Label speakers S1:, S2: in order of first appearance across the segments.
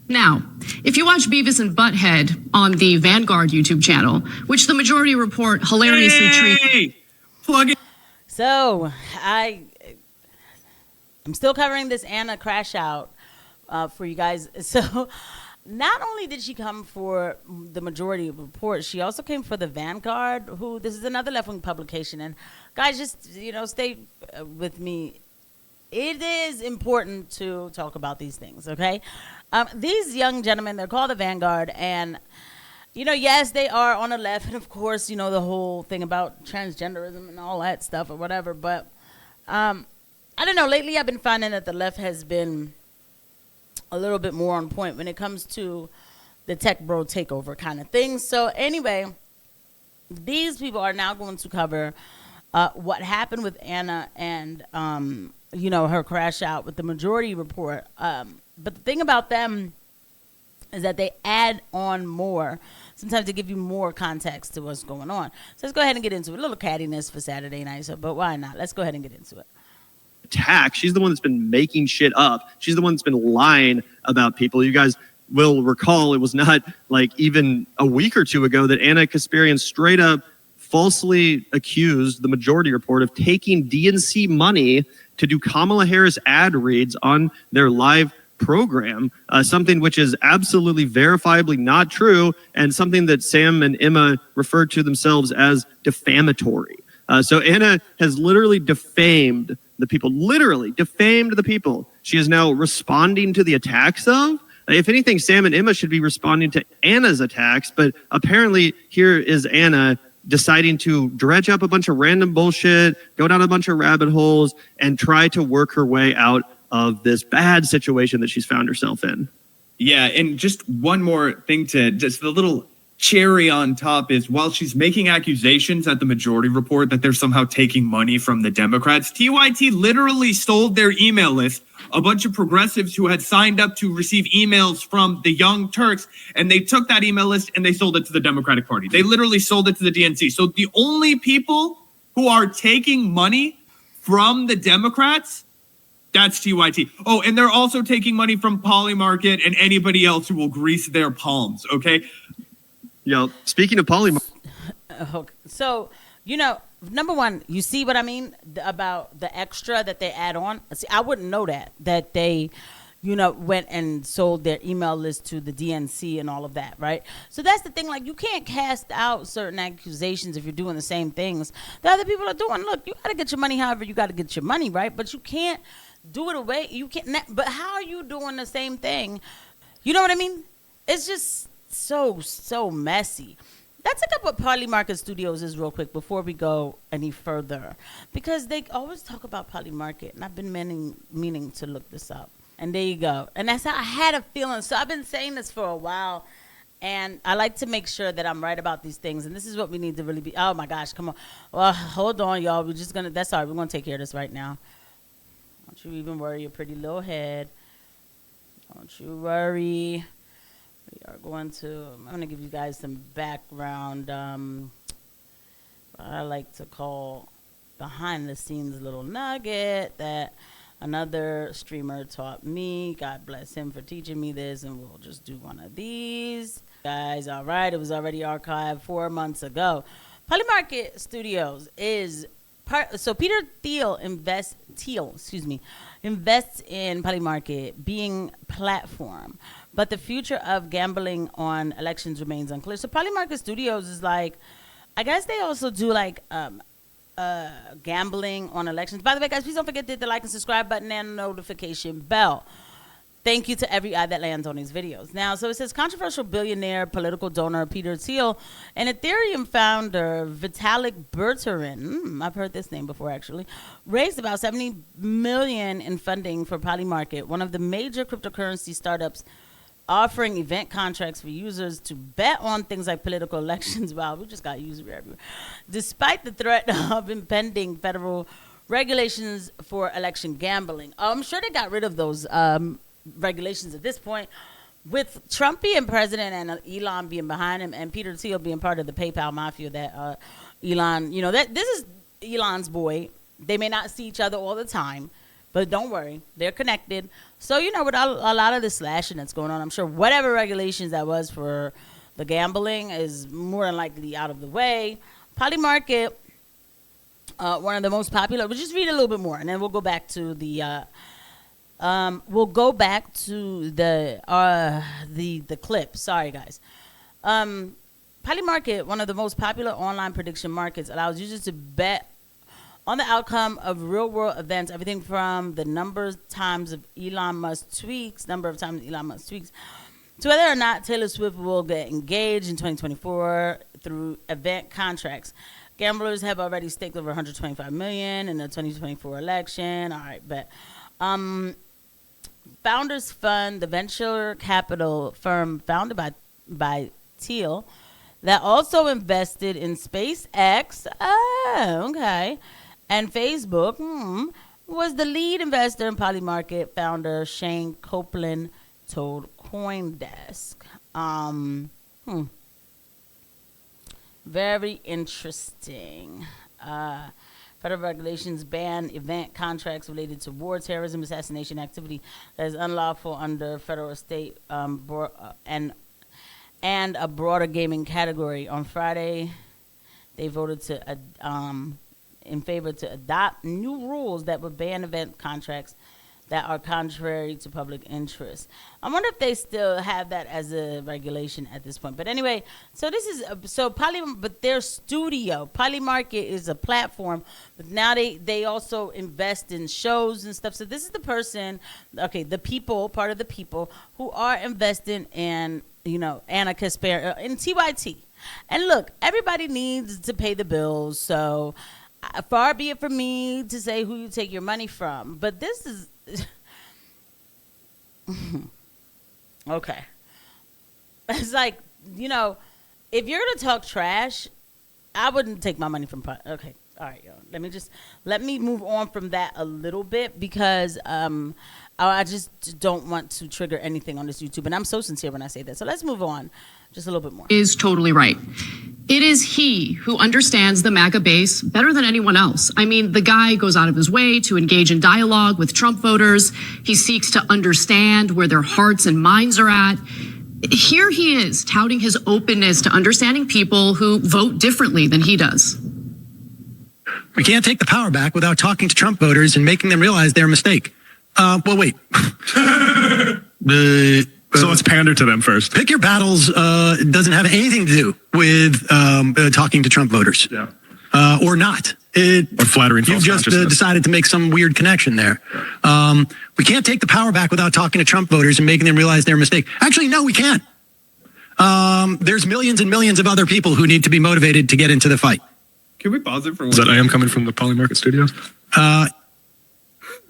S1: Now, if you watch Beavis and Butthead on the Vanguard YouTube channel, which the Majority Report hilariously treats...
S2: Plug it.
S3: So, I'm still covering this Ana crash out for you guys. So, not only did she come for the Majority Report, she also came for the Vanguard, this is another left-wing publication. And guys, just, stay with me. It is important to talk about these things, okay? These young gentlemen, they're called the Vanguard, and, yes, they are on the left, and of course, the whole thing about transgenderism and all that stuff or whatever, but I don't know, lately I've been finding that the left has been a little bit more on point when it comes to the tech bro takeover kind of thing. So anyway, these people are now going to cover what happened with Ana and, her crash out with the Majority Report. But the thing about them is that they add on more. Sometimes they give you more context to what's going on. So let's go ahead and get into it. A little cattiness for Saturday night, but why not? Let's go ahead and get into it.
S4: Attack. She's the one that's been making shit up. She's the one that's been lying about people. You guys will recall it was not like even a week or two ago that Ana Kasparian straight up falsely accused the Majority Report of taking DNC money to do Kamala Harris ad reads on their live program, something which is absolutely verifiably not true, and something that Sam and Emma referred to themselves as defamatory. So Ana has literally defamed the people, she is now responding to the attacks of. If anything, Sam and Emma should be responding to Ana's attacks, but apparently here is Ana deciding to dredge up a bunch of random bullshit, go down a bunch of rabbit holes, and try to work her way out of this bad situation that she's found herself in.
S2: Yeah, and just one more thing just the little cherry on top is while she's making accusations at the Majority Report that they're somehow taking money from the Democrats, TYT literally stole their email list, a bunch of progressives who had signed up to receive emails from the Young Turks, and they took that email list and they sold it to the Democratic Party. They literally sold it to the DNC. So the only people who are taking money from the Democrats, that's TYT. Oh, and they're also taking money from Polymarket and anybody else who will grease their palms, okay?
S4: Yo, speaking of Polymarket.
S3: So, number one, you see what I mean about the extra that they add on? See, I wouldn't know that they, went and sold their email list to the DNC and all of that, right? So that's the thing. Like, you can't cast out certain accusations if you're doing the same things that other people are doing. Look, you got to get your money however you got to get your money, right? But you can't do it away. You can't. But how are you doing the same thing? You know what I mean? It's just so messy. Let's look up what Polymarket Studios is real quick before we go any further, because they always talk about Polymarket, and I've been meaning to look this up. And there you go. And that's how I had a feeling. So I've been saying this for a while, and I like to make sure that I'm right about these things. And this is what we need to really be. Oh my gosh, come on. Well, hold on, y'all. That's all right. We're gonna take care of this right now. Don't you even worry your pretty little head. Don't you worry. I'm going to give you guys some background, what I like to call behind the scenes little nugget that another streamer taught me. God bless him for teaching me this, and we'll just do one of these. Guys, all right, it was already archived 4 months ago. Polymarket Studios is so Peter Thiel invests in Polymarket being platform, but the future of gambling on elections remains unclear. So Polymarket Studios is like, I guess they also do like gambling on elections. By the way, guys, please don't forget to hit the like and subscribe button and notification bell. Thank you to every eye that lands on these videos. Now, so it says controversial billionaire, political donor Peter Thiel and Ethereum founder Vitalik Buterin, I've heard this name before actually, raised about $70 million in funding for Polymarket, one of the major cryptocurrency startups offering event contracts for users to bet on things like political elections. Wow, we just got usury everywhere. Despite the threat of impending federal regulations for election gambling. I'm sure they got rid of those regulations at this point, with Trump being president and Elon being behind him, and Peter Thiel being part of the PayPal mafia. That Elon, that this is Elon's boy. They may not see each other all the time, But don't worry, they're connected. So, with a lot of the slashing that's going on, I'm sure whatever regulations that was for the gambling is more than likely out of the way. Polymarket, one of the most popular. We'll just read a little bit more, and then we'll go back to the the clip. Sorry, guys. Polymarket, one of the most popular online prediction markets, allows users to bet on the outcome of real-world events, everything from the number of times Elon Musk tweets, to whether or not Taylor Swift will get engaged in 2024 through event contracts. Gamblers have already staked over $125 million in the 2024 election. All right, but Founders Fund, the venture capital firm founded by Teal, that also invested in SpaceX. Oh, okay. And Facebook was the lead investor in Polymarket. Founder Shane Copeland told CoinDesk. Very interesting. Federal regulations ban event contracts related to war, terrorism, assassination activity that is unlawful under federal, state, and a broader gaming category. On Friday, they voted in favor to adopt new rules that would ban event contracts that are contrary to public interest. I wonder if they still have that as a regulation at this point. But anyway, so this is but their studio, Polymarket, is a platform, but now they also invest in shows and stuff. So this is the person, part of the people who are investing in, Ana Kasparian in TYT. And look, everybody needs to pay the bills, so far be it from me to say who you take your money from, but this is okay. It's like, if you're gonna talk trash, I wouldn't take my money from okay. All right, let me move on from that a little bit, because I just don't want to trigger anything on this YouTube, and I'm so sincere when I say that. So let's move on just a little bit more.
S1: Is totally right. It is he who understands the MAGA base better than anyone else. I mean, the guy goes out of his way to engage in dialogue with Trump voters. He seeks to understand where their hearts and minds are at. Here he is touting his openness to understanding people who vote differently than he does.
S5: We can't take the power back without talking to Trump voters and making them realize their mistake. Well, wait.
S6: So let's pander to them first.
S5: Pick your battles doesn't have anything to do with talking to Trump voters.
S6: Yeah.
S5: Or not.
S6: Or flattering false
S5: You've just decided to make some weird connection there. We can't take the power back without talking to Trump voters and making them realize their mistake. Actually, no, we can't. There's millions and millions of other people who need to be motivated to get into the fight.
S2: Can we pause it for one?
S6: Is that I am coming from the Polymarket studios?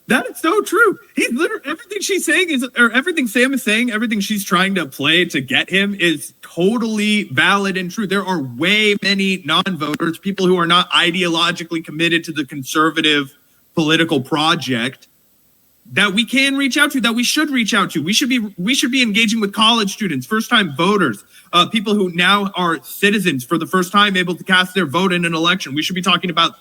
S2: That is so true. He's literally everything she's saying everything Sam is saying, everything she's trying to play to get him is totally valid and true. There are way many non-voters, people who are not ideologically committed to the conservative political project, that we can reach out to, that we should reach out to. We should be engaging with college students, first-time voters, people who now are citizens for the first time, able to cast their vote in an election. We should be talking about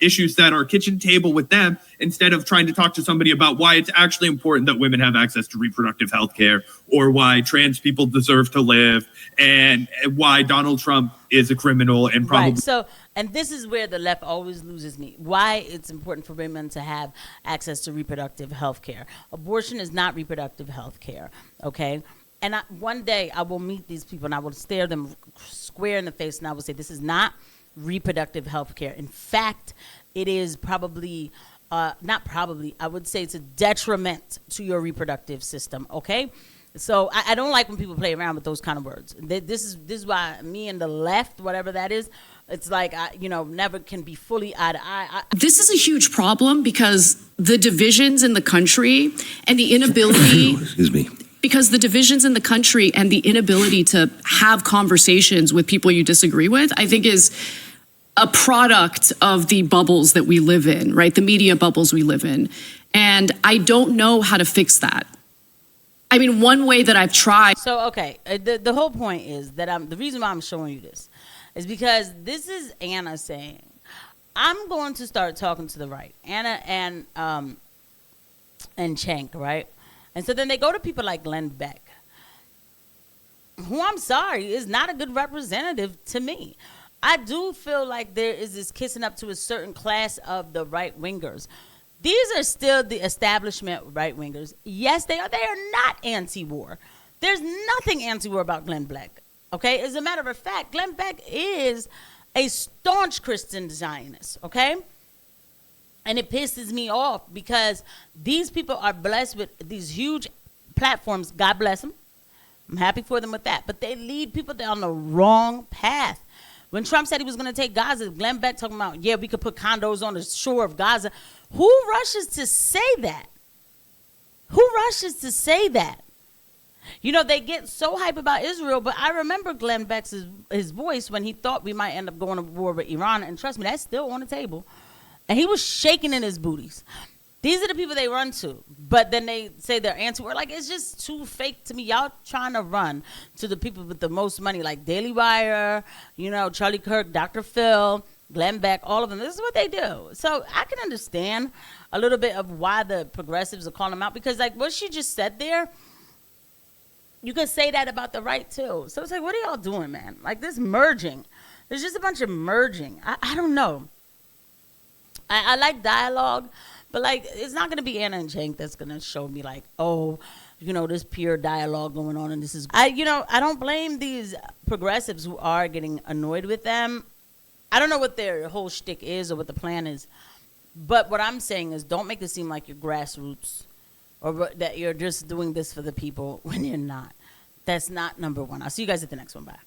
S2: issues that are kitchen table with them, instead of trying to talk to somebody about why it's actually important that women have access to reproductive health care, or why trans people deserve to live, and why Donald Trump is a criminal and probably...
S3: Right. So, and this is where the left always loses me. Why it's important for women to have access to reproductive health care. Abortion is not reproductive health care, okay? And one day I will meet these people and I will stare them square in the face and I will say, this is not reproductive health care. In fact, it is probably, I would say it's a detriment to your reproductive system, okay? So I don't like when people play around with those kind of words. This is why me and the left, whatever that is, it's like, never can be fully eye to eye.
S1: This is a huge problem because the divisions in the country and the inability...
S7: Excuse me.
S1: Because the divisions in the country and the inability to have conversations with people you disagree with, I think is a product of the bubbles that we live in, right? The media bubbles we live in. And I don't know how to fix that. I mean, one way that I've tried.
S3: So, okay, the whole point is that the reason why I'm showing you this is because this is Anna saying, I'm going to start talking to the right. Anna and and Cenk, right? And so then they go to people like Glenn Beck, who I'm sorry is not a good representative to me. I do feel like there is this kissing up to a certain class of the right wingers. These are still the establishment right wingers. Yes, they are. They are not anti-war. There's nothing anti-war about Glenn Beck. Okay, as a matter of fact, Glenn Beck is a staunch Christian Zionist. Okay, and it pisses me off because these people are blessed with these huge platforms. God bless them. I'm happy for them with that. But they lead people down the wrong path. When Trump said he was going to take Gaza, Glenn Beck talking about, yeah, we could put condos on the shore of Gaza. Who rushes to say that? Who rushes to say that? You know, they get so hype about Israel, but I remember Glenn Beck's his voice when he thought we might end up going to war with Iran. And trust me, that's still on the table. And he was shaking in his booties. These are the people they run to, but then they say they're anti-war. Like, it's just too fake to me. Y'all trying to run to the people with the most money, like Daily Wire, you know, Charlie Kirk, Dr. Phil, Glenn Beck, all of them. This is what they do. So I can understand a little bit of why the progressives are calling them out, because like what she just said there, you could say that about the right too. So it's like, what are y'all doing, man? Like this merging. There's just a bunch of merging. I don't know. I like dialogue. But, like, it's not going to be Anna and Cenk that's going to show me, like, oh, you know, there's pure dialogue going on and this is... I don't blame these progressives who are getting annoyed with them. I don't know what their whole shtick is or what the plan is. But what I'm saying is don't make it seem like you're grassroots or that you're just doing this for the people when you're not. That's not number one. I'll see you guys at the next one. Bye.